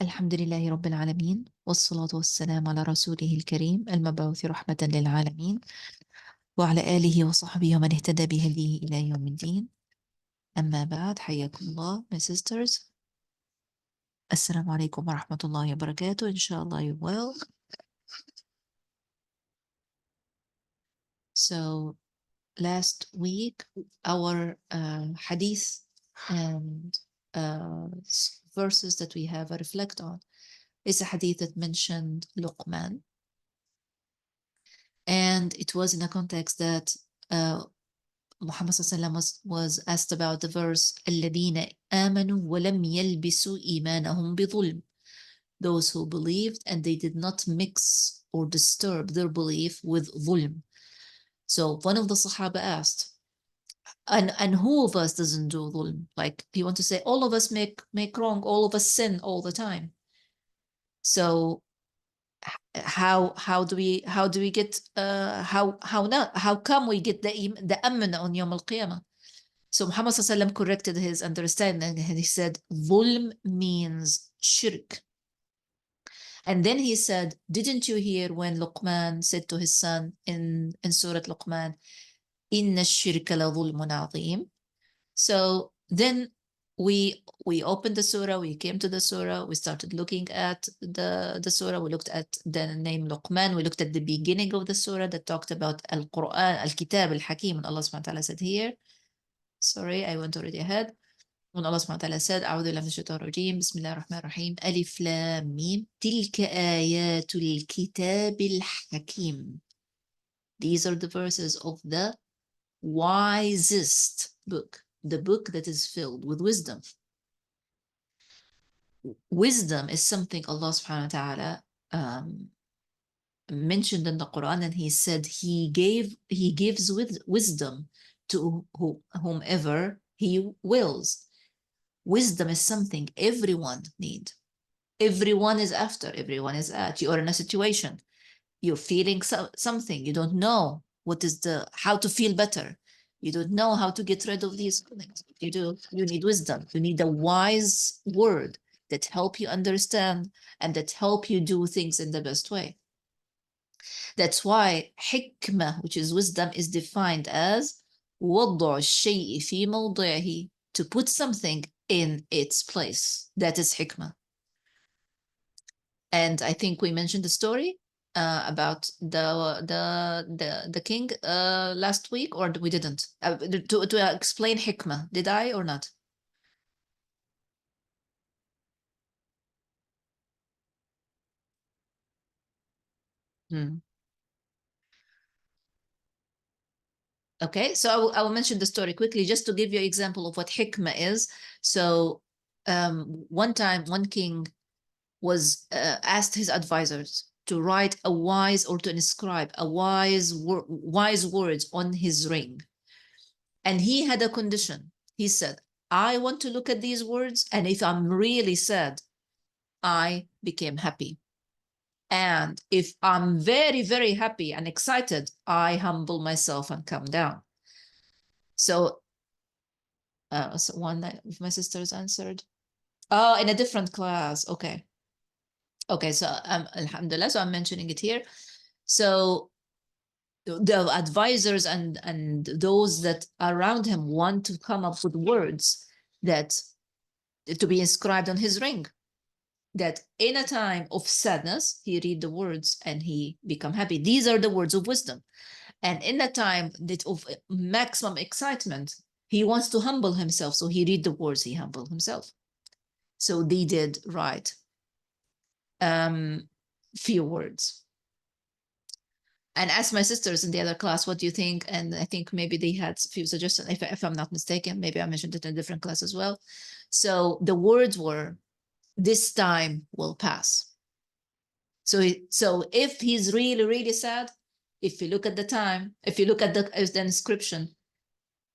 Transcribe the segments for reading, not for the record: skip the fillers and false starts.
الحمد لله رب العالمين والصلاة والسلام على رسوله الكريم المبعوث رحمة للعالمين وعلى آله وصحبه ومن اهتدى بهديه إلى يوم الدين. أما بعد، حياكم الله my sisters. السلام عليكم ورحمة الله وبركاته. إن شاء الله you will. So last week our hadith and verses that we have a reflect on is a hadith that mentioned Luqman. And it was in a context that Muhammad was asked about the verse الَّذِينَ آمَنُوا وَلَمْ يَلْبِسُوا إِيمَانَهُم بِظُلْمٍ, those who believed and they did not mix or disturb their belief with ظلم. So one of the Sahaba asked, and who of us doesn't do ظلم? Like he want to say all of us make wrong, all of us sin all the time. So how do we get how come we get the amn on Yawm al-Qiyamah? So Muhammad sallallahu corrected his understanding and he said ظلم means shirk. And then he said, didn't you hear when Luqman said to his son in Surat Luqman, inna ash-shirka la dhulmun azim? So then we opened the surah, we came to the surah, we started looking at the surah, we looked at the name Luqman, we looked at the beginning of the surah that talked about Al-Quran, Al-Kitab, Al-Hakim, and Allah subhanahu wa ta'ala said here, sorry, I went already ahead, when Allah subhanahu wa ta'ala said, أعوذ بالله من الشيطان الرجيم, بسم الله الرحمن الرحيم, ألف لام ميم, تلك آيات الكتاب الحكيم. These are the verses of the wisest book, the book that is filled with wisdom. Wisdom is something Allah subhanahu wa ta'ala mentioned in the Quran, and he said he gives wisdom to whomever he wills. Wisdom is something everyone needs. Everyone is after, everyone is at. You are in a situation, you're feeling something, you don't know how to feel better. You don't know how to get rid of these feelings. You need wisdom. You need a wise word that help you understand and that help you do things in the best way. That's why hikmah, which is wisdom, is defined as وضع الشيء في موضعه, to put something in its place. That is hikmah. And I think we mentioned the story about the king last week, or we didn't? To explain hikmah, did I or not? Okay, so I will mention the story quickly just to give you an example of what hikmah is. So one time, one king was asked his advisors to write a wise, or to inscribe a wise words on his ring. And he had a condition. He said, I want to look at these words, and if I'm really sad, I became happy. And if I'm very, very happy and excited, I humble myself and come down. So, one of my sisters answered, oh, in a different class. Okay. Okay, so alhamdulillah, so I'm mentioning it here. So the advisors and those that are around him want to come up with words that to be inscribed on his ring, that in a time of sadness, he read the words and he become happy. These are the words of wisdom. And in a time that of maximum excitement, he wants to humble himself. So he read the words, he humbled himself. So they did write few words. And asked my sisters in the other class, what do you think? And I think maybe they had a few suggestions, if I'm not mistaken. Maybe I mentioned it in a different class as well. So the words were, this time will pass. So if he's really, really sad, if you look at the time, if you look at the inscription,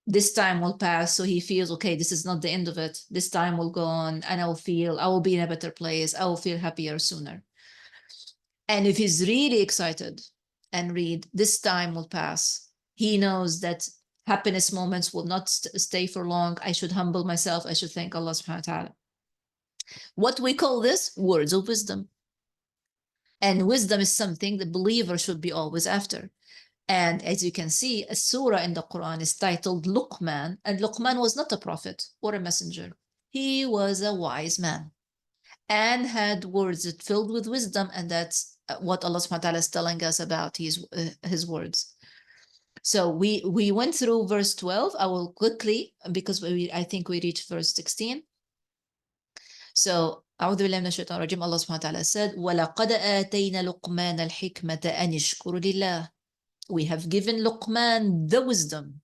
this time will pass. So he feels, okay, this is not the end of it. This time will go on, and I will be in a better place. I will feel happier sooner. And if he's really excited and read, this time will pass, he knows that happiness moments will not stay for long. I should humble myself. I should thank Allah subhanahu wa ta'ala. What we call this? Words of wisdom. And wisdom is something the believer should be always after. And as you can see, a surah in the Quran is titled Luqman, and Luqman was not a prophet or a messenger. He was a wise man and had words filled with wisdom, and that's what Allah subhanahu wa ta'ala is telling us about his words. So we went through verse 12. I will quickly, because I think we reached verse 16. So أعوذ بالله من الشيطان الرجيم. Allah subhanahu wa ta'ala said, وَلَقَدْ آتَيْنَا لُقْمَانَ الْحِكْمَةَ أَنِ اشْكُرْ لِلَّهِ. We have given Luqman the wisdom.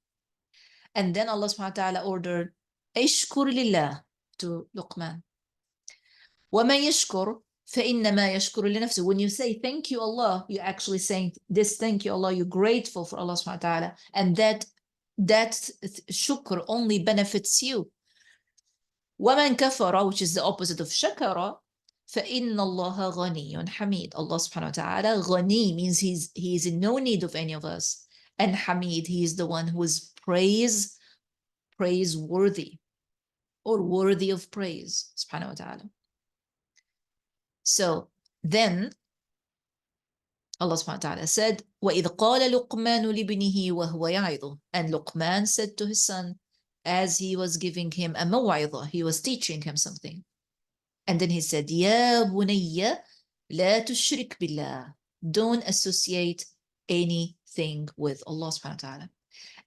And then Allah subhanahu wa ta'ala ordered, اشْكُرْ لِلَّهِ to Luqman. وَمَنْ يَشْكُرْ فَإِنَّمَا يَشْكُرُ لِنَفْسِهِ. When you say thank you Allah, you're actually saying this thank you Allah, you're grateful for Allah subhanahu wa ta'ala, and that shukr only benefits you. وَمَنْ كَفَرَ, which is the opposite of shakara, فَإِنَّ اللَّهَ غَنِيٌّ حَمِيدٌ. Allah subhanahu wa ta'ala, ghani means he is in no need of any of us. And Hamid, he is the one who is praiseworthy or worthy of praise, subhanahu wa ta'ala. So then Allah subhanahu wa ta'ala said, وَإِذْ قَالَ لُقْمَانُ لِابْنِهِ وَهُوَ يَعِظُهُ. And Luqman said to his son, as he was giving him a maw'idah, he was teaching him something. And then he said, يَا بُنَيَّ لَا تُشْرِكْ بِاللَّهِ. Don't associate anything with Allah subhanahu wa ta'ala.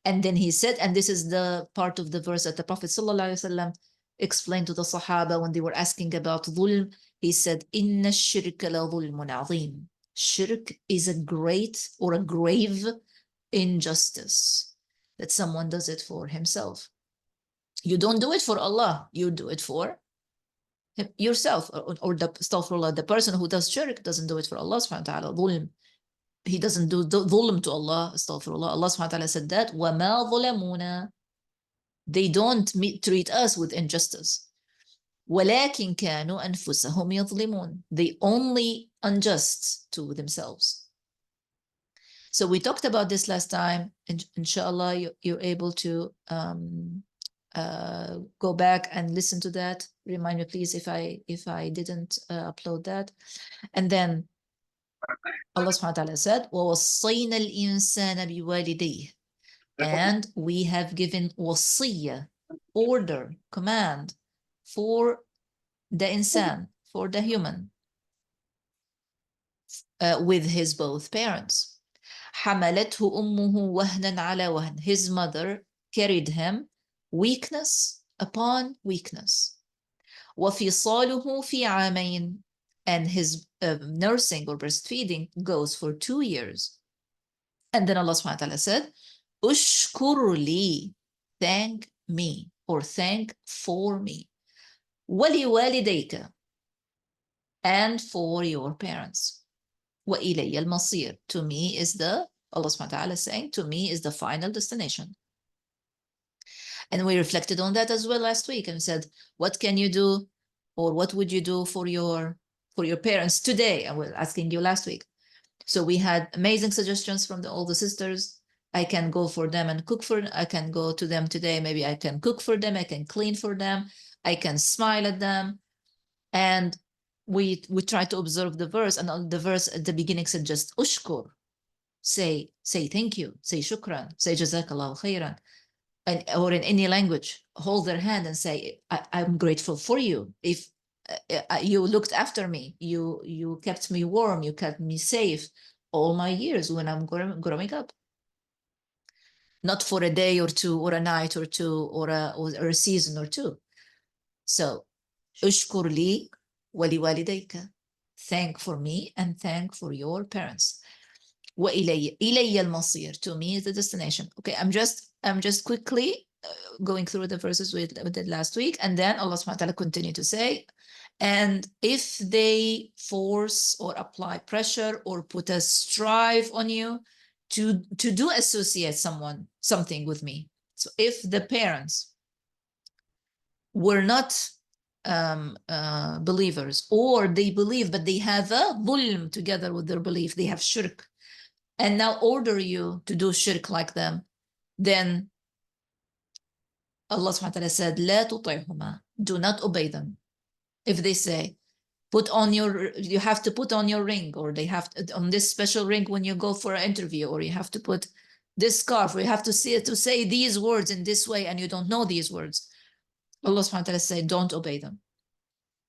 And then he said, and this is the part of the verse that the Prophet ﷺ explained to the Sahaba when they were asking about dhulm. He said, إِنَّ الشِّرْكَ لَظُلْمٌ عَظِيمٌ. Shirk is a great or a grave injustice that someone does it for himself. You don't do it for Allah, you do it for yourself, or the person who does shirk doesn't do it for Allah subhanahu wa ta'ala. Dhulm. He doesn't do dhulm to Allah, astaghfirullah. Allah subhanahu wa ta'ala said that, وَمَا ظُلَمُونَ. They don't treat us with injustice. وَلَكِنْ كَانُوا أَنفُسَهُمْ يَظْلِمُونَ. They only unjust to themselves. So we talked about this last time. Inshallah, you're able to go back and listen to that. Remind me, please, if I didn't upload that. And then Allah subhanahu wa ta'ala said, وَوَصَّيْنَا الْإِنسَانَ بِوَالِدَيْهِ. And we have given wasiyya, order, command, for the insan, for the human, with his both parents. حملته أمه وهنا على وهن. His mother carried him weakness upon weakness. وفصاله في عامين. And his nursing or breastfeeding goes for 2 years. And then Allah subhanahu wa ta'ala said, Ushkur li, thank me, or thank for me. Wali walidayka, and for your parents. Wa ilayya al-masir. To me is Allah subhanahu wa ta'ala saying, to me is the final destination. And we reflected on that as well last week and said, what can you do, or what would you do for your parents today? I was asking you last week. So we had amazing suggestions from all the sisters. I can go for them and cook for them. I can go to them today. Maybe I can cook for them. I can clean for them. I can smile at them. And we try to observe the verse, and the verse at the beginning said just ushkur. Say thank you. Say shukran. Say jazakallahu khairan. Or in any language, hold their hand and say, I'm grateful for you. If you looked after me, you kept me warm, you kept me safe all my years when I'm growing up. Not for a day or two, or a night or two, or a season or two. So, ushkur li wali walidayka. Thank for me and thank for your parents. Wa ilayya al-masir. To me is the destination. Okay, I'm just quickly going through the verses we did last week, and then Allah subhanahu wa ta'ala continue to say, and if they force or apply pressure or put a strive on you to do associate something with me. So if the parents were not believers, or they believe but they have a dhulm together with their belief, they have shirk, and now order you to do shirk like them, then Allah subhanahu wa ta'ala said, لا تطعهما, do not obey them. If they say, you have to put on your ring, or they have to, on this special ring when you go for an interview, or you have to put this scarf, or you have to say these words in this way, and you don't know these words, Allah subhanahu wa ta'ala said, don't obey them.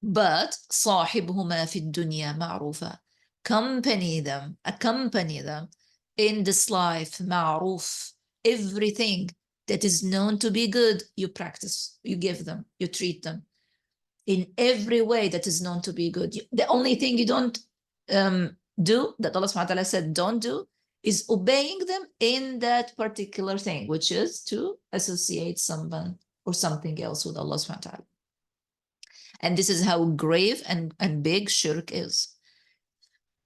But صاحبهما في الدنيا معروفا, accompany them in this life, معروف. Everything that is known to be good, you practice, you give them, you treat them in every way that is known to be good. The only thing you don't do, that Allah subhanahu wa ta'ala said don't do, is obeying them in that particular thing, which is to associate someone or something else with Allah subhanahu wa ta'ala. And this is how grave and big shirk is.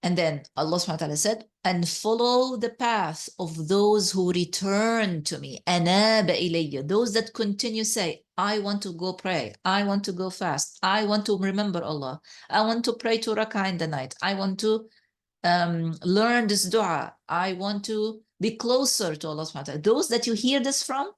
And then Allah subhanahu wa ta'ala said, and follow the path of those who return to me. أَنَابَ إِلَيَّ, those that continue say, I want to go pray, I want to go fast, I want to remember Allah, I want to pray 2 rak'ah in the night, I want to learn this dua, I want to be closer to Allah subhanahu wa ta'ala. Those that you hear this from,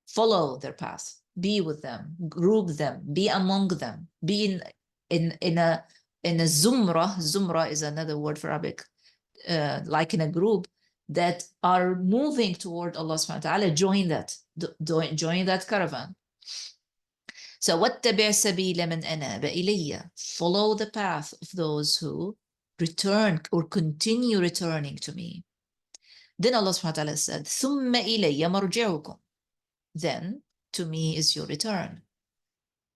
follow their path, be with them, group them, be among them, be in a zumrah. Zumrah is another word for Arabic, like in a group that are moving toward Allah subhanahu wa ta'ala. Join that caravan. So وَاتَّبِعْ سَبِيلَ مَنْ أَنَابَ إِلَيَّ, follow the path of those who return or continue returning to me. Then Allah subhanahu wa ta'ala said, ثُمَّ إِلَيَّ مَرْجِعُكُمْ, then to me is your return.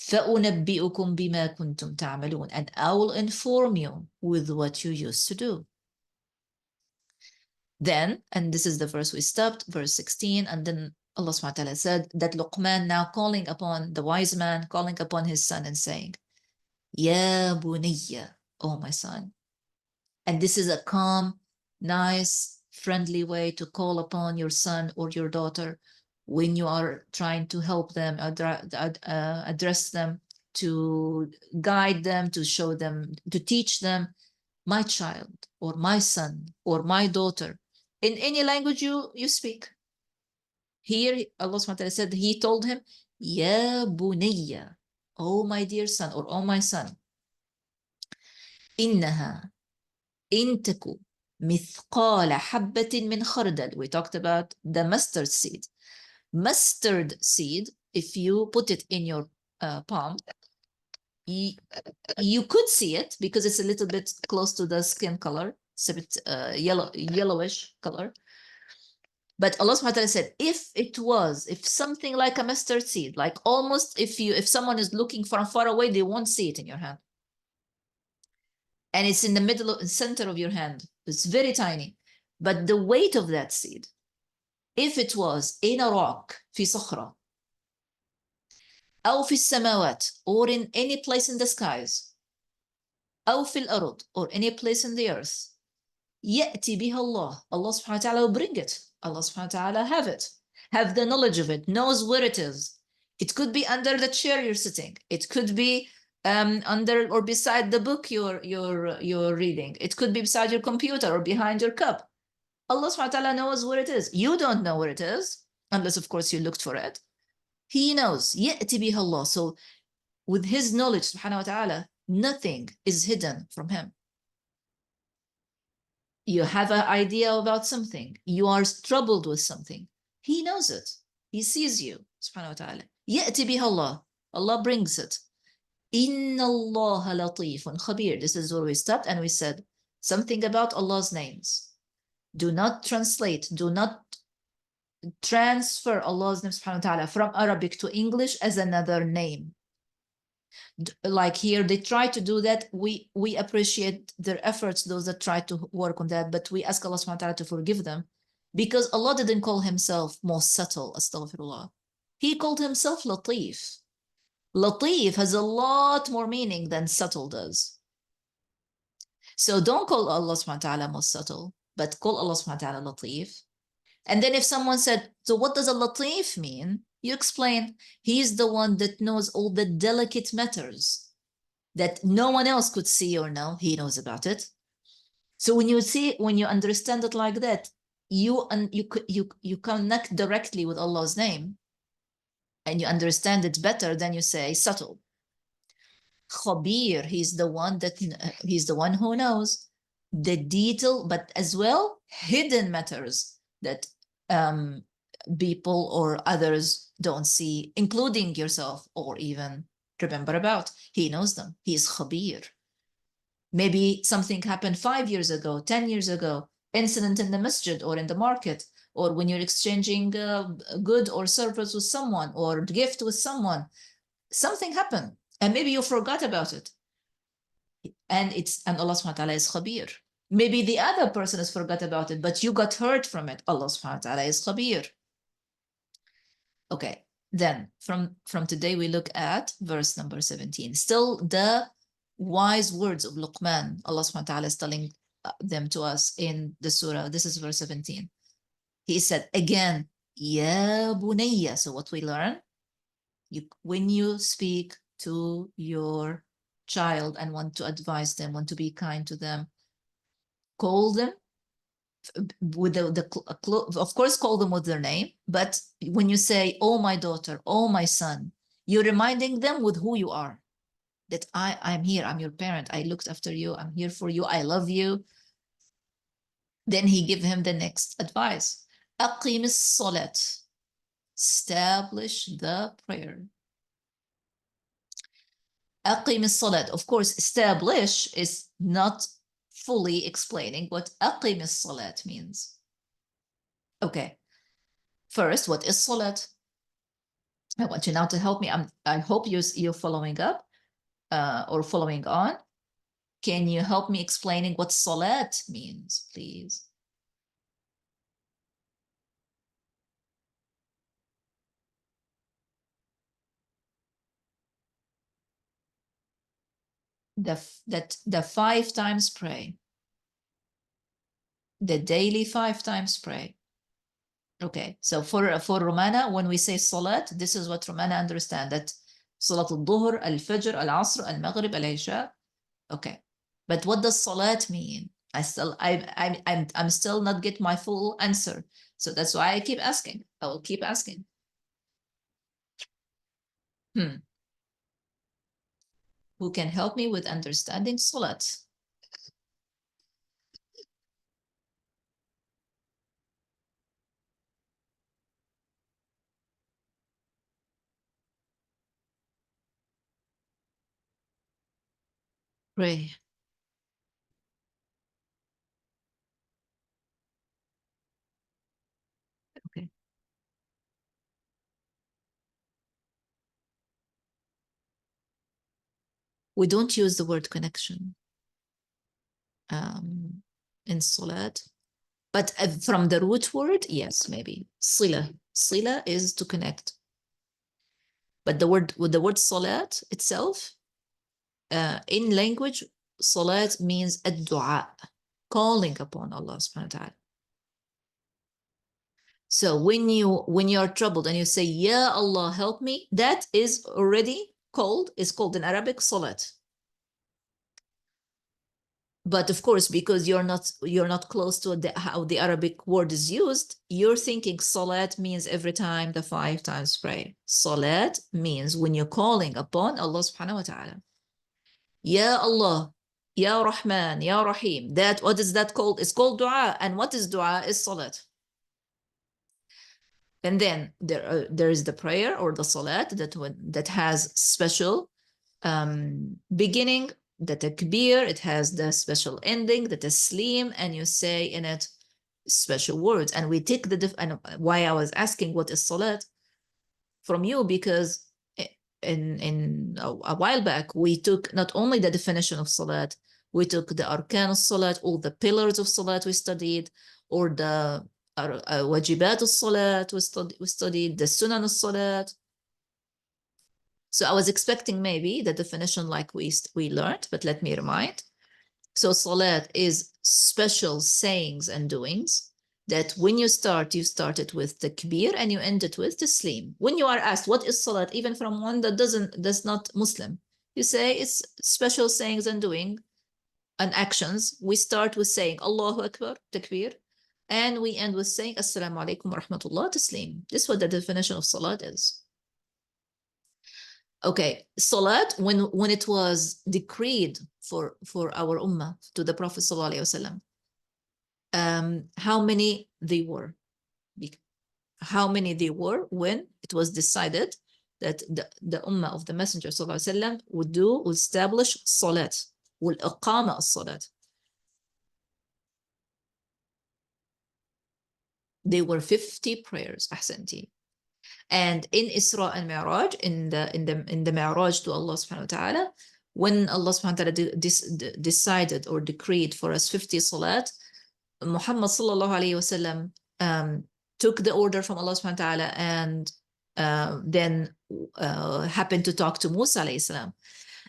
فَأُنَبِّئُكُمْ بِمَا كُنْتُمْ تَعْمَلُونَ, and I will inform you with what you used to do. Then, and this is the verse we stopped, verse 16, and then Allah subhanahu wa ta'ala said that Luqman now calling upon the wise man, calling upon his son and saying, Ya bunayya, oh my son. And this is a calm, nice, friendly way to call upon your son or your daughter when you are trying to help them, address them, to guide them, to show them, to teach them, my child or my son or my daughter, in any language you speak. Here, Allah subhanahu wa ta'ala said, He told him, Ya bunayya, oh my dear son or oh my son, innaha intaku mithqala habbatin min khardal. We talked about the mustard seed. Mustard seed, if you put it in your palm, you could see it because it's a little bit close to the skin color. It's a bit yellowish color. But Allah subhanahu wa ta'ala said, if something like a mustard seed, like almost if someone is looking from far away, they won't see it in your hand. And it's in the middle of center of your hand. It's very tiny. But the weight of that seed, if it was in a rock, في صخرة, أو في السماوات, or in any place in the skies, أو في الأرض, or any place in the earth, يأتي بها الله, Allah subhanahu wa ta'ala will bring it. Allah subhanahu wa ta'ala have the knowledge of it, knows where it is. It could be under the chair you're sitting. It could be under or beside the book you're reading. It could be beside your computer or behind your cup. Allah subhanahu wa ta'ala knows where it is. You don't know where it is, unless of course you looked for it. He knows. يأتي بها الله. So with his knowledge subhanahu wa ta'ala, nothing is hidden from him. You have an idea about something. You are troubled with something. He knows it. He sees you, subhanahu wa ta'ala. يأتي بها الله. Allah brings it. Inna Allah latifun khabir. This is where we stopped and we said something about Allah's names. Do not translate, do not transfer Allah's name subhanahu wa ta'ala from Arabic to English as another name. Like here, they try to do that. We appreciate their efforts, those that try to work on that, but we ask Allah subhanahu wa ta'ala to forgive them because Allah didn't call himself most subtle, astaghfirullah. He called himself Latif. Latif has a lot more meaning than subtle does. So don't call Allah subhanahu wa ta'ala most subtle, but call Allah subhanahu wa ta'ala Latif. And then if someone said, so what does a Latif mean? You explain, he's the one that knows all the delicate matters that no one else could see or know. He knows about it. So when you understand it like that, you connect directly with Allah's name and you understand it better than you say subtle. Khabir, he's the one who knows the detail, but as well hidden matters that people or others don't see, including yourself or even remember about. He knows them. He's Khabir. Maybe something happened 5 years ago, 10 years ago, incident in the masjid or in the market, or when you're exchanging good or service with someone or gift with someone, something happened and maybe you forgot about it. And Allah subhanahu wa ta'ala is Khabir. Maybe the other person has forgot about it, but you got hurt from it. Allah subhanahu wa ta'ala is Khabir. Okay, then from today we look at verse number 17. Still the wise words of Luqman. Allah subhanahu wa ta'ala is telling them to us in the surah. This is verse 17. He said again, Ya bunayya. So what we learn, when you speak to your child and want to advise them, want to be kind to them, call them with of course, call them with their name. But when you say, oh, my daughter, oh, my son, you're reminding them with who you are, that I'm here, I'm your parent, I looked after you, I'm here for you, I love you. Then he give him the next advice. أقيم الصلاة. Establish the prayer. أقيم الصلاة. Of course, establish is not fully explaining what أقيم الصلاة means. Okay. First, what is salat? I want you now to help me. I hope you're following up or following on. Can you help me explaining what salat means, please? The 5 times pray. The daily 5 times pray. Okay, so for Romana, when we say salat, this is what Romana understand, that salat al-dhuhr, al-fajr, al-asr, al-maghrib, al-isha. Okay, but what does salat mean? I'm still not get my full answer. So that's why I keep asking. I will keep asking. Who can help me with understanding salat? Pray. Okay. We don't use the word connection in salat, but from the root word, yes, maybe. Sila. Sila is to connect. But the word salat itself, in language, salat means ad-du'a, calling upon Allah subhanahu wa ta'ala. So when you're troubled and you say, Ya Allah, help me, that is already called in Arabic salat. But of course, because you're not close to how the Arabic word is used, you're thinking salat means every time the 5 times prayer. Salat means when you're calling upon Allah subhanahu wa ta'ala. Ya Allah, Ya Rahman, Ya Rahim. What is that called? It's called dua. And what is dua? Is salat. And then there is the prayer or the salat that has special beginning, the takbir, it has the special ending, the taslim, and you say in it special words. And we take and why I was asking what is salat from you, because in a while back we took not only the definition of salat, we took the arkan of salat, all the pillars of salat we studied, or the wajibat of salat we studied, the sunan of salat. So I was expecting maybe the definition like we learned, but let me remind. So salat is special sayings and doings that when you start it with takbir and you end it with taslim. When you are asked what is salat, even from one that's not Muslim, you say it's special sayings and doing and actions. We start with saying Allahu Akbar, takbir, and we end with saying Assalamu alaikum wa rahmatullah, taslim. This is what the definition of salat is. Okay, Salat, when it was decreed for our Ummah to the Prophet Sallallahu Alaihi Wasallam, how many they were? How many they were when it was decided that the Ummah of the Messenger Sallallahu Alaihi Wasallam would establish Salat, will iqama as-Salat. They were 50 prayers, Ahsanti. And in Isra and Mi'raj, in the Mi'raj to Allah subhanahu wa ta'ala, when Allah subhanahu wa ta'ala decided or decreed for us 50 salat, Muhammad sallallahu alayhi wasallam took the order from Allah subhanahu wa ta'ala and then happened to talk to Musa alayhi salam.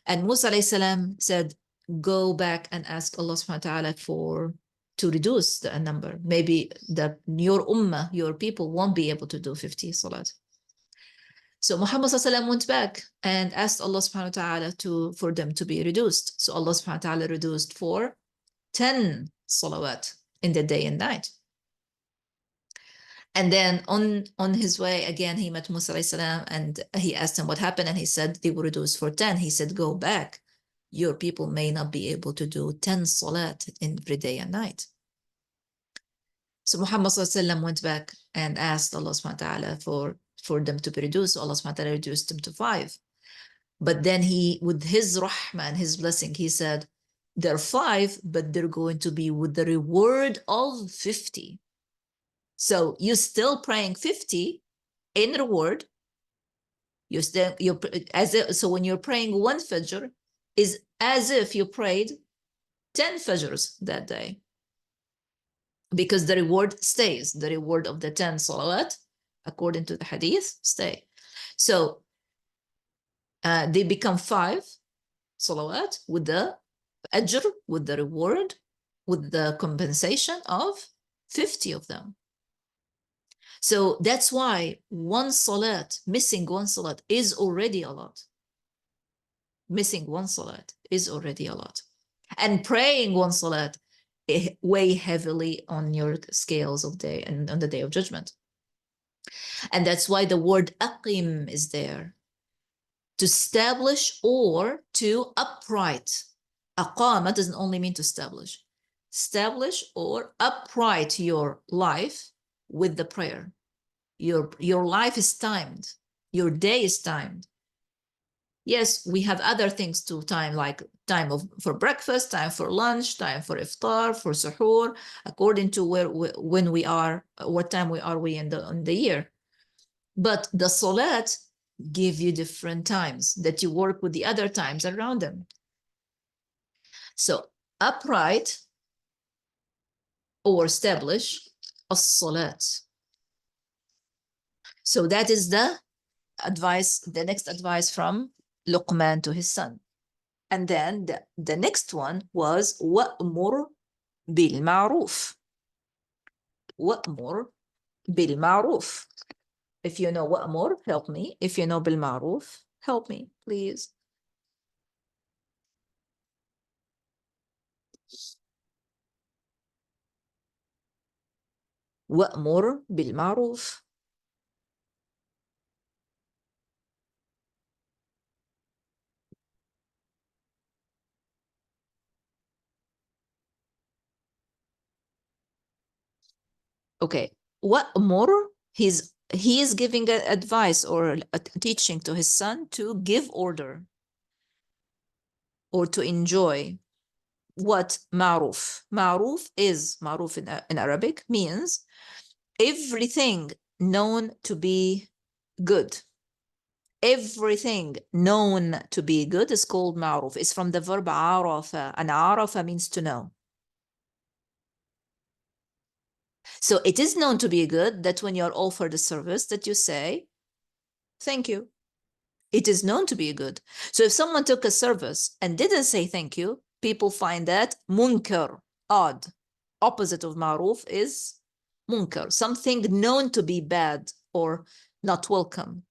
And Musa alayhi salam said, go back and ask Allah subhanahu wa ta'ala to reduce the number. Maybe your ummah, your people won't be able to do 50 salat. So Muhammad went back and asked Allah subhanahu wa ta'ala for them to be reduced. So Allah subhanahu wa ta'ala reduced for 10 salawat in the day and night. And then on his way, again, he met Musa alayhi salam and he asked him what happened. And he said they were reduced for 10. He said, go back. Your people may not be able to do 10 salat every day and night. So Muhammad went back and asked Allah subhanahu wa ta'ala for them to be reduced. So Allah subhanahu wa ta'ala reduced them to 5. But then he, with his rahmah, his blessing, he said, they're 5, but they're going to be with the reward of 50. So you're still praying 50 in reward. So when you're praying 1 Fajr, is as if you prayed 10 Fajrs that day. Because the reward stays, the reward of the 10 salawat, according to the hadith, stay. So they become 5 salawat with the ajr, with the reward, with the compensation of 50 of them. So that's why missing one salat is already a lot. Missing one salat is already a lot. And praying one salat weigh heavily on your scales of day and on the day of judgment. And that's why the word aqim is there, to establish or to upright. Aqama doesn't only mean to establish. Establish or upright your life with the prayer. Your life is timed. Your day is timed. Yes, we have other things to time, like time for breakfast, time for lunch, time for iftar, for suhoor, according to when we are, what time we are in the year. But the salat give you different times that you work with the other times around them. So upright or establish as-salat. So that is the advice, the next advice from Luqman to his son. And then the next one was وَأْمُرْ بِالْمَعْرُوفِ. وَأْمُرْ بِالْمَعْرُوفِ. If you know وَأْمُرْ, help me. If you know بِالْمَعْرُوفِ, help me, please. وَأْمُرْ بِالْمَعْرُوفِ. Okay, وَأْمُرْ, he is giving advice or a teaching to his son to give order or to enjoy. What ma'ruf? Ma'ruf in Arabic means everything known to be good. Everything known to be good is called ma'ruf. It's from the verb arafa, and arafa means to know. So it is known to be good that when you're offered a service that you say, thank you. It is known to be good. So if someone took a service and didn't say thank you, people find that munkar, odd. Opposite of ma'ruf is munkar, something known to be bad or not welcome.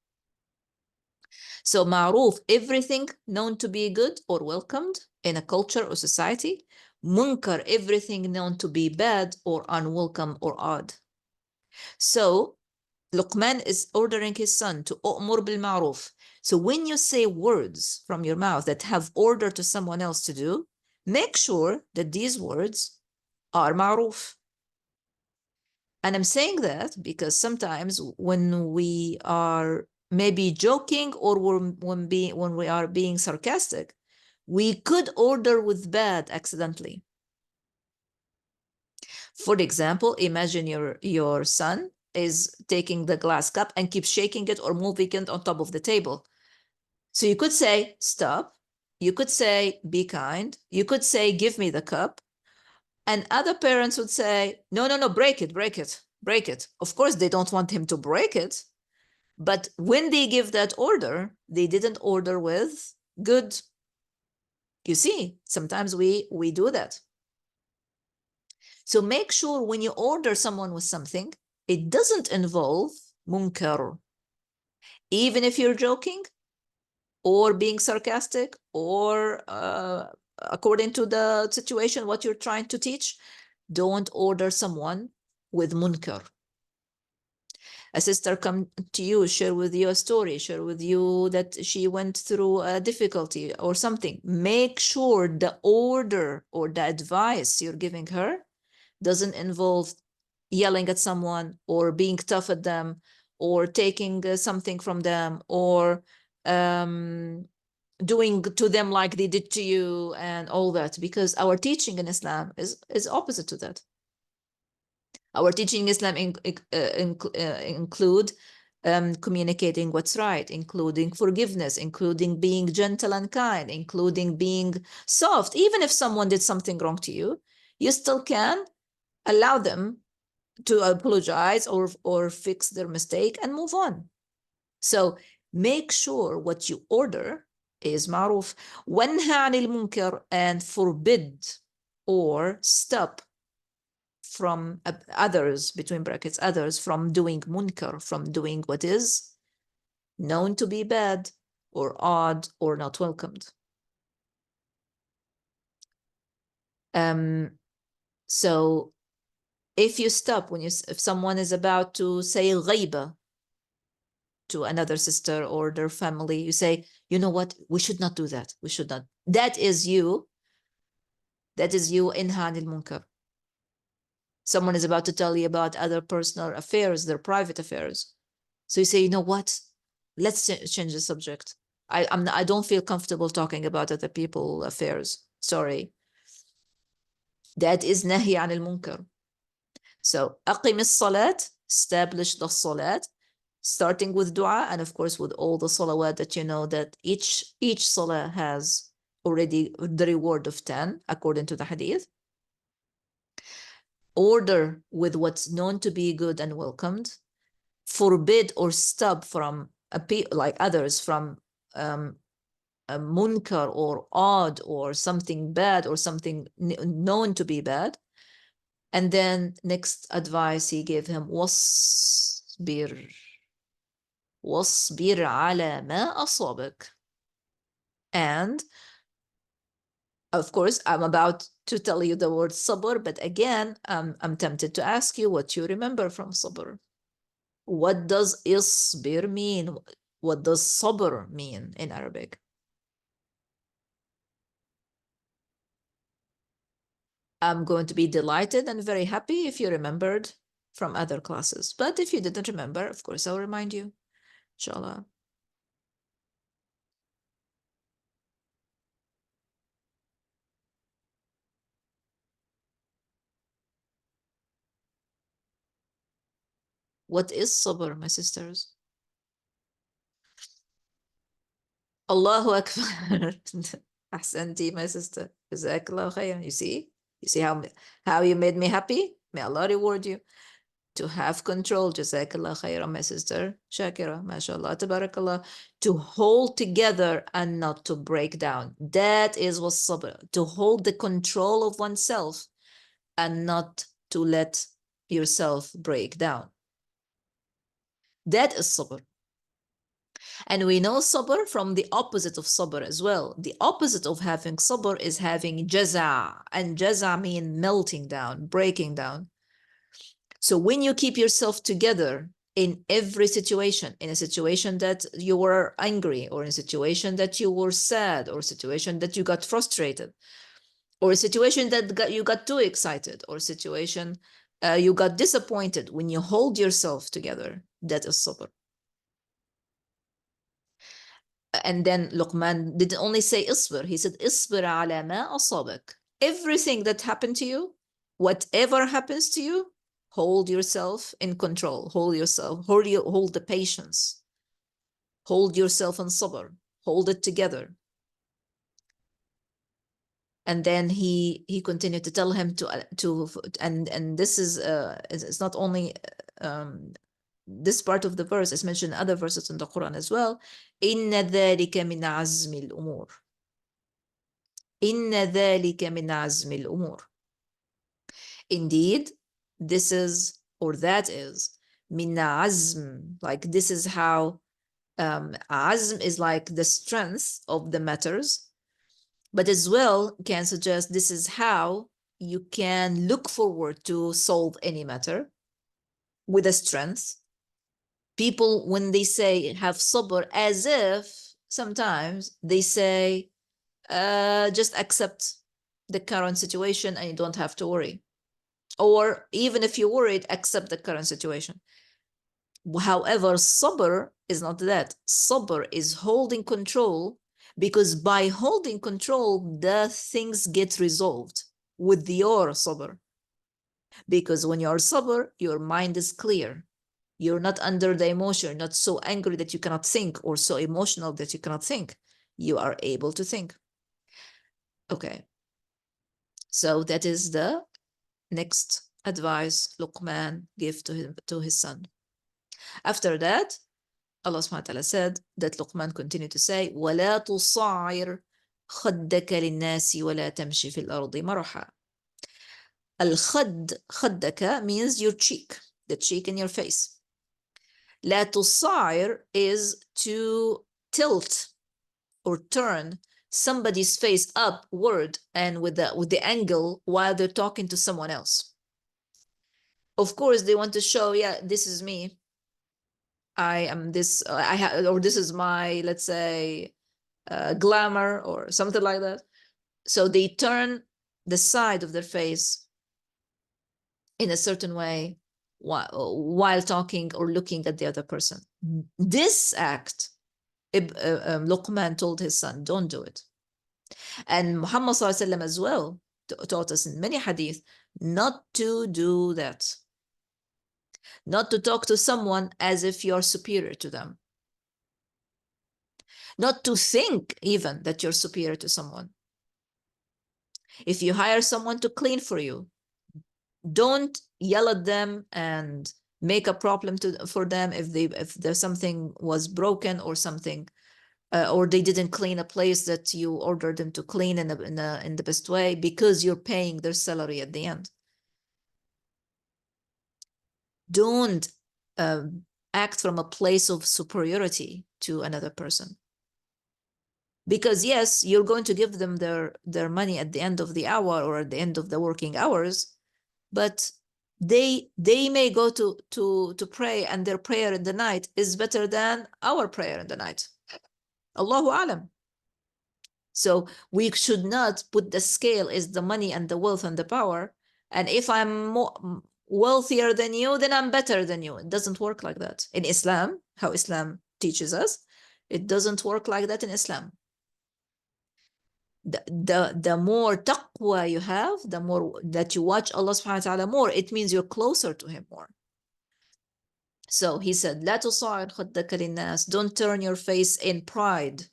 So ma'ruf, everything known to be good or welcomed in a culture or society. Munkar, everything known to be bad or unwelcome or odd. So Luqman is ordering his son to u'mur bil ma'ruf, So when you say words from your mouth that have order to someone else to do, make sure that these words are ma'ruf. And I'm saying that because sometimes when we are maybe joking or when we are being sarcastic, we could order with bad accidentally. For example, imagine your son is taking the glass cup and keeps shaking it or moving it on top of the table. So you could say, stop. You could say, be kind. You could say, give me the cup. And other parents would say, no, no, no, break it, break it, break it. Of course, they don't want him to break it. But when they give that order, they didn't order with good. You see, sometimes we do that. So make sure when you order someone with something, it doesn't involve munkar. Even if you're joking or being sarcastic or according to the situation, what you're trying to teach, don't order someone with munkar. A sister come to you, share with you a story, share with you that she went through a difficulty or something. Make sure the order or the advice you're giving her doesn't involve yelling at someone or being tough at them or taking something from them or doing to them like they did to you and all that, because our teaching in Islam is opposite to that. Our teaching in Islam include communicating what's right, including forgiveness, including being gentle and kind, including being soft. Even if someone did something wrong to you, you still can allow them to apologize or fix their mistake and move on. So make sure what you order is ma'ruf. وَانْهَ عَنِ الْمُنْكَرِ, and forbid or stop from others, between brackets, others, from doing munkar, from doing what is known to be bad or odd or not welcomed. So if you stop if someone is about to say ghaiba to another sister or their family, you say, you know what, we should not do that. We should not. That is you inha anil munkar. Someone is about to tell you about other personal affairs, their private affairs. So you say, you know what, let's change the subject. I don't feel comfortable talking about other people's affairs. Sorry. That is nahi anil munkar. So aqim as-salat, establish the salat, starting with dua, and of course with all the salawat that you know that each salah has already the reward of 10 according to the hadith. Order with what's known to be good and welcomed. Forbid or stop from like others from a munkar or odd or something bad or something known to be bad. And then next advice he gave him, wasbir على ما أصابك. And of course, I'm about to tell you the word sabr, but again, I'm tempted to ask you what you remember from sabr. What does isbir mean? What does sabr mean in Arabic? I'm going to be delighted and very happy if you remembered from other classes. But if you didn't remember, of course, I'll remind you, inshallah. What is sabr, my sisters? Allahu Akbar. Ahsanti, my sister. Jazakallah khayran. You see? You see how you made me happy? May Allah reward you. To have control. Jazakallah khayran, my sister. Shakira, mashallah, tabarakallah. To hold together and not to break down. That is what sabr. To hold the control of oneself and not to let yourself break down. That is sabr. And we know sabr from the opposite of sabr as well. The opposite of having sabr is having jaza. And jaza means melting down, breaking down. So when you keep yourself together in every situation, in a situation that you were angry, or in a situation that you were sad, or a situation that you got frustrated, or a situation that you got too excited, or a situation you got disappointed. When you hold yourself together, that is sabr. And then Luqman didn't only say isbir, he said isbir ala ma asabak. Everything that happened to you, whatever happens to you, hold yourself in control, hold the patience, hold yourself in sabr, hold it together. And then he continued to tell him and this is it's not only this part of the verse is mentioned in other verses in the Quran as well. Inna dhalika min azmi al-umur. Inna dhalika min azmi al-umur. Indeed, this is, or that is, min azm, like this is how, azm is like the strength of the matters, but as well can suggest this is how you can look forward to solve any matter with a strength. People, when they say have sabr, as if sometimes they say, just accept the current situation and you don't have to worry. Or even if you're worried, accept the current situation. However, sabr is not that. Sabr is holding control, because by holding control, the things get resolved with your sabr. Because when you're sabr, your mind is clear. You're not under the emotion, not so angry that you cannot think, or so emotional that you cannot think. You are able to think. Okay. So that is the next advice Luqman gave to his son. After that, Allah subhanahu wa ta'ala said that Luqman continued to say, وَلَا تُصَعِّرْ خَدَّكَ لِلنَّاسِ وَلَا تَمْشِ فِي الْأَرْضِ مَرَحًا. Al-khad, khaddaka means your cheek, the cheek in your face. La tusa'ir is to tilt or turn somebody's face upward and with the angle while they're talking to someone else. Of course, they want to show, yeah, this is me. I am this, or this is my, let's say, glamour or something like that. So they turn the side of their face in a certain way while talking or looking at the other person. This act, Luqman told his son, don't do it. And Muhammad ﷺ as well taught us in many hadith not to do that. Not to talk to someone as if you're superior to them. Not to think even that you're superior to someone. If you hire someone to clean for you, don't yell at them and make a problem for them if there's something was broken or something, or they didn't clean a place that you ordered them to clean in the best way, because you're paying their salary at the end. Don't act from a place of superiority to another person. Because yes, you're going to give them their money at the end of the hour or at the end of the working hours, but they may go to pray, and their prayer in the night is better than our prayer in the night. Allahu alam. So we should not put the scale as the money and the wealth and the power. And if I'm more wealthier than you, then I'm better than you. It doesn't work like that in Islam. How Islam teaches us, it doesn't work like that in Islam. The more taqwa you have, the more that you watch Allah subhanahu wa ta'ala more, it means you're closer to him more. So he said, لا تصعر خدك للناس, don't turn your face in pride,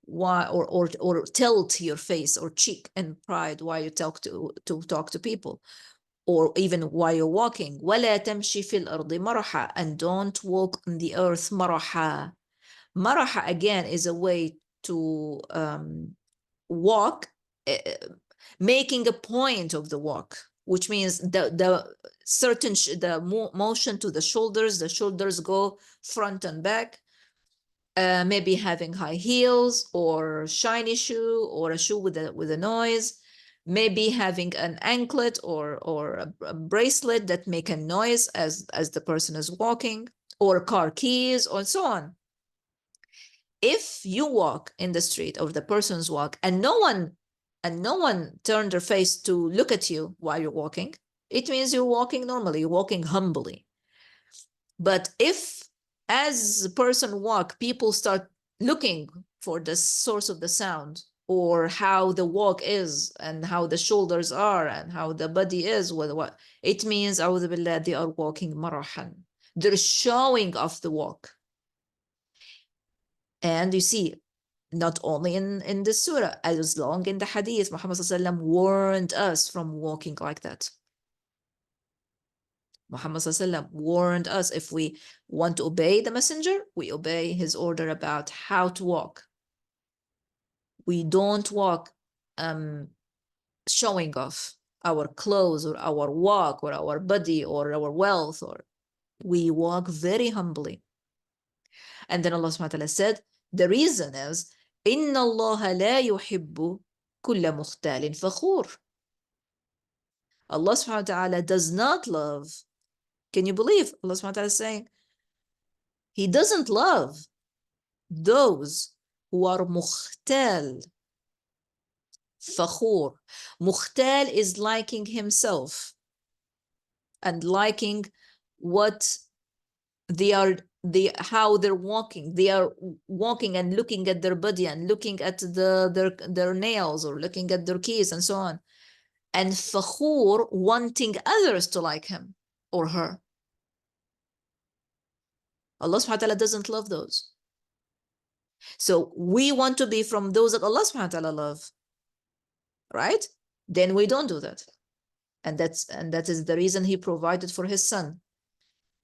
or tilt your face or cheek in pride while you talk to people, or even while you're walking. ولا تمشي في الأرض مرحا, and don't walk on the earth مرحا. Maraha again is a way to walk, making a point of the walk, which means the motion to the shoulders go front and back, maybe having high heels or shiny shoe or a shoe with a noise, maybe having an anklet or a bracelet that make a noise as the person is walking, or car keys, or so on. If you walk in the street, or the person's walk, and no one turned their face to look at you while you're walking, it means you're walking normally, you're walking humbly. But if, as the person walk, people start looking for the source of the sound, or how the walk is, and how the shoulders are, and how the body is, with what it means, أعوذ بالله, they are walking marahan. They're showing off the walk. And you see, not only in the surah, as long in the hadith, Muhammad ﷺ warned us from walking like that. Muhammad ﷺ warned us, if we want to obey the messenger, we obey his order about how to walk. We don't walk showing off our clothes, or our walk, or our body, or our wealth, or we walk very humbly. And then Allah subhanahu wa ta'ala said, the reason is, إِنَّ اللَّهَ لَا يُحِبُّ كُلَّ مُخْتَالٍ فَخُورٍ. Allah subhanahu wa ta'ala does not love. Can you believe Allah subhanahu wa ta'ala is saying He doesn't love those who are mukhtal, fakhur. Mukhtal is liking himself and liking what how they're walking. They are walking and looking at their body, and looking at their nails, or looking at their keys, and so on. And fakhur, wanting others to like him or her. Allah subhanahu wa ta'ala doesn't love those. So we want to be from those that Allah subhanahu wa ta'ala love, right? Then we don't do that. And that is the reason He provided for His Son.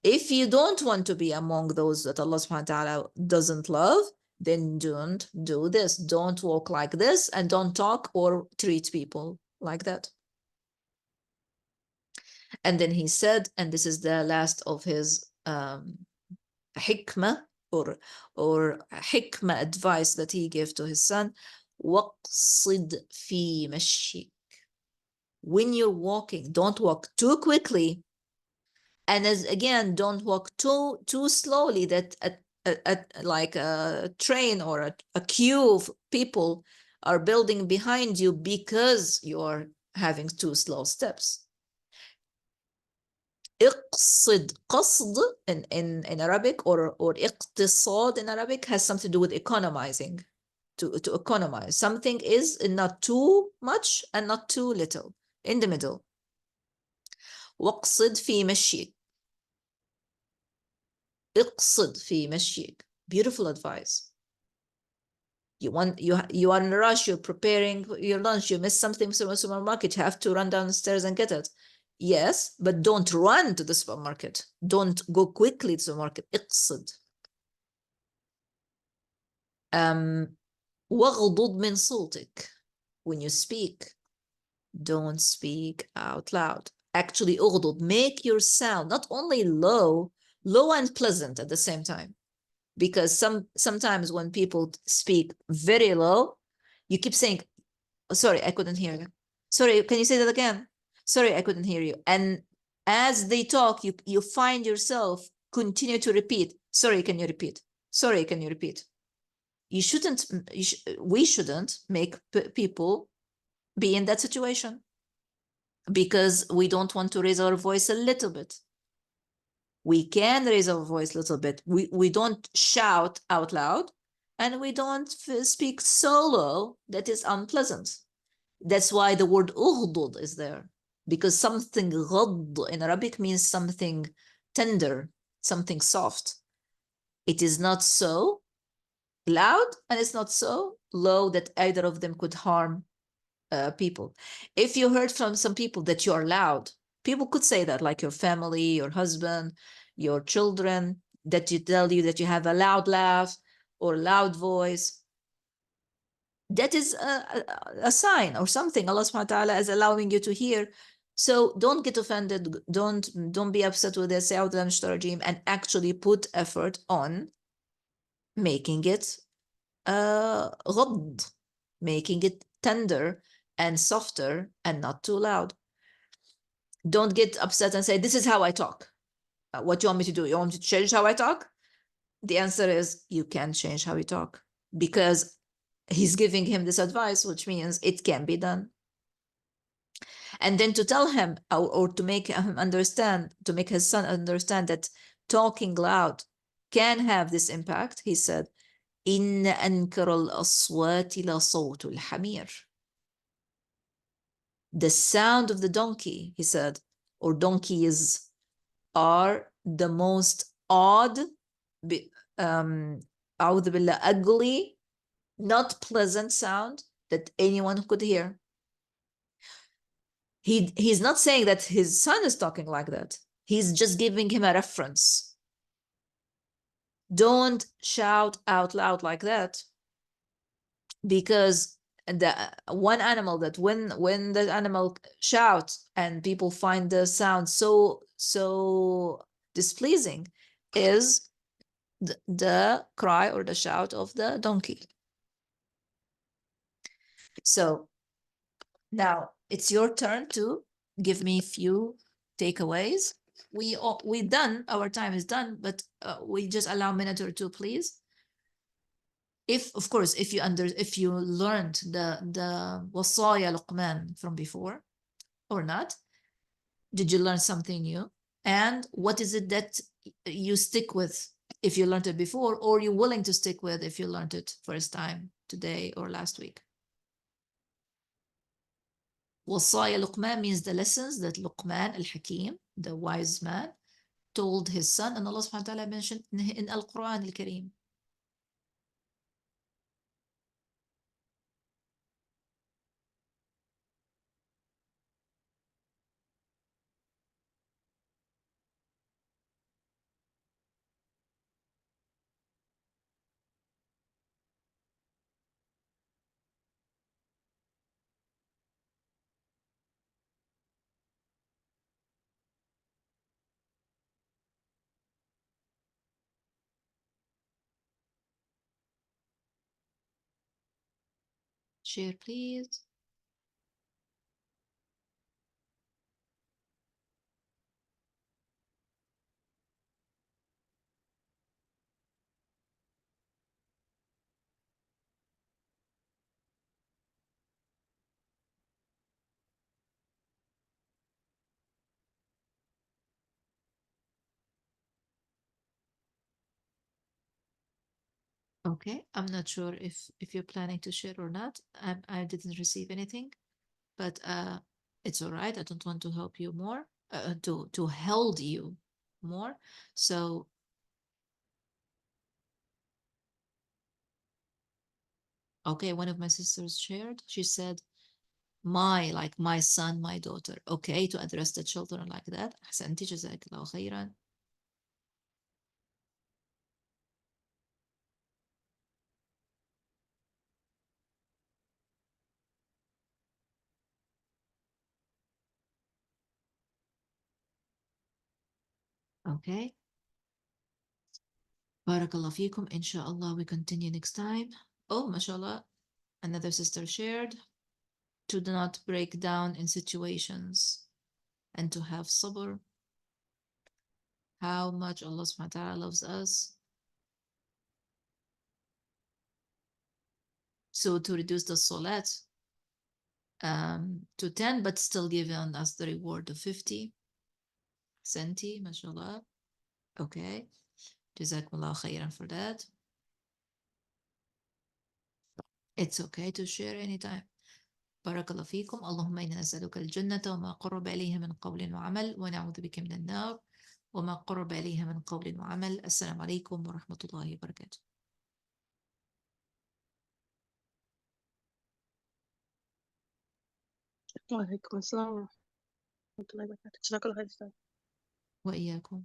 If you don't want to be among those that Allah subhanahu wa ta'ala doesn't love, then don't do this. Don't walk like this, and don't talk or treat people like that. And then He said, and this is the last of His hikmah, or hikmah advice that He gave to His son, وَقْصِدْ فِي مَشِّكَ. When you're walking, don't walk too quickly, and again, don't walk too slowly, that like a train or a queue of people are building behind you because you're having too slow steps. اقصد, قصد in Arabic, or اقتصاد in Arabic, has something to do with economizing. To economize. Something is not too much and not too little, in the middle. واقصد في مشيك. اقصد في مشيك. Beautiful advice. You are in a rush, you're preparing your lunch, you miss something from the supermarket, you have to run downstairs and get it. Yes, but don't run to the supermarket. Don't go quickly to the supermarket. اقصد. واغضض من صوتك. When you speak, don't speak out loud. Actually, اغضض, make your sound not only low and pleasant at the same time. Because sometimes when people speak very low, you keep saying, oh, sorry, I couldn't hear you. Sorry, can you say that again? Sorry, I couldn't hear you. And as they talk, you find yourself continue to repeat, sorry, can you repeat? Sorry, can you repeat? We shouldn't make people be in that situation, because we don't want to raise our voice a little bit. We can raise our voice a little bit. We don't shout out loud, and we don't speak so low that is unpleasant. That's why the word أغضض is there, because something غض in Arabic means something tender, something soft. It is not so loud, and it's not so low that either of them could harm people. If you heard from some people that you are loud, people could say that, like your family, your husband, your children, that you tell you that you have a loud laugh or loud voice. That is a sign or something Allah subhanahu wa ta'ala is allowing you to hear. So don't get offended. Don't be upset with this, and actually put effort on making it غض, making it tender and softer and not too loud. Don't get upset and say, this is how I talk. What do you want me to do? You want me to change how I talk? The answer is you can't change how you talk because he's giving him this advice, which means it can be done. And then to tell him or to make him understand, to make his son understand that talking loud can have this impact, he said, إن أنكر الأصوات لصوت الحمير. The sound of the donkey, he said, or donkeys are the most odd, أعوذ بالله, ugly, not pleasant sound that anyone could hear. He's not saying that his son is talking like that. He's just giving him a reference. Don't shout out loud like that, because the one animal that when the animal shouts and people find the sound so displeasing is the cry or the shout of the donkey. So now it's your turn to give me a few takeaways. We done, our time is done, but we just allow a minute or two, please. If, of course, if you learned the wasaya Luqman from before or not, did you learn something new? And what is it that you stick with if you learned it before, or you're willing to stick with if you learned it first time today or last week? Wasaya Luqman means the lessons that Luqman al-Hakim, the wise man, told his son, and Allah subhanahu wa ta'ala mentioned in Al-Quran al-Kareem. Share, please. Okay, I'm not sure if you're planning to share or not. I didn't receive anything, but it's all right. I don't want to help you more, to hold you more. So okay, one of my sisters shared. She said, like my son, my daughter. Okay, to address the children like that. أحسنتي جزاك الله خيرا. Okay. Barakallah fikum. Inshallah, we continue next time. Oh, mashallah. Another sister shared to not break down in situations and to have sabr. How much Allah subhanahu wa ta'ala loves us. So to reduce the salat to 10, but still giving us the reward of 50. Senti, mashallah. Okay. Jazakumullah khairan for that. It's okay to share anytime. بارك الله فيكم. اللهم إنا نسألك الجنة وما قرب إليها من قول وعمل ونعوذ بك من النار وما قرب إليها من قول وعمل. السلام عليكم ورحمة الله وبركاته. وعليكم السلام ورحمة الله وبركاته. جزاك الله خير أستاذ. وإياكم.